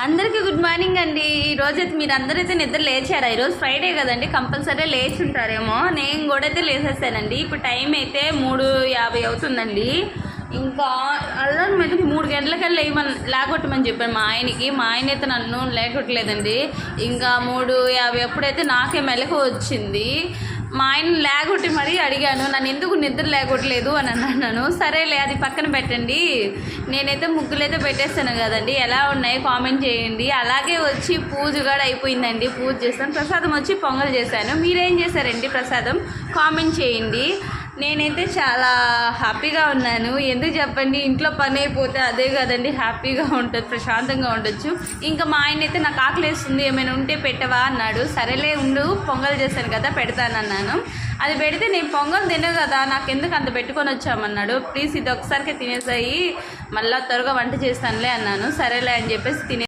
అందరికీ good morning అండి. ఈరోజు అయితే మీరు అందరైతే నిద్ర లేచారా? ఈరోజు ఫ్రైడే కదండి, కంపల్సరీ లేచి ఉంటారేమో. నేను కూడా అయితే లేచేసానండి. ఇప్పుడు టైం అయితే 3:50 అవుతుందండి. ఇంకా అల్లం అయితే 3 గంటలకల్లా లేకొట్టమని చెప్పాను మా ఆయనకి. మా ఆయన అయితే నన్ను లేకొట్టలేదండి. ఇంకా 3:50 ఎప్పుడైతే నాకే మెలకు వచ్చింది. మా ఆయన లేకొట్టి మరీ అడిగాను, నన్ను ఎందుకు నిద్ర లేకొట్టలేదు అని అన్నాను. సరేలే అది పక్కన పెట్టండి, నేనైతే ముగ్గులైతే పెట్టేస్తాను కదండి, ఎలా ఉన్నాయి కామెంట్ చేయండి. అలాగే వచ్చి పూజ కూడా అయిపోయిందండి. పూజ చేస్తాను, ప్రసాదం వచ్చి పొంగల్ చేశాను. మీరేం చేశారండి ప్రసాదం కామెంట్ చేయండి. నేనైతే చాలా హ్యాపీగా ఉన్నాను. ఎందుకు చెప్పండి, ఇంట్లో పని అయిపోతే అదే కదండి హ్యాపీగా ఉంటుంది, ప్రశాంతంగా ఉండొచ్చు. ఇంకా మా ఆయన అయితే నాకు ఆకలి వేస్తుంది, ఏమైనా ఉంటే పెట్టవా అన్నాడు. సరేలే ఉండు, పొంగల్ చేశాను కదా పెడతానన్నాను. అది పెడితే నేను పొంగల్ తినవు కదా, నాకు ఎందుకు అంత పెట్టుకొని వచ్చామన్నాడు. ప్లీజ్ ఇది ఒకసారికి తినేసాయి, మళ్ళీ త్వరగా వంట చేస్తానులే అన్నాను. సరేలే అని చెప్పేసి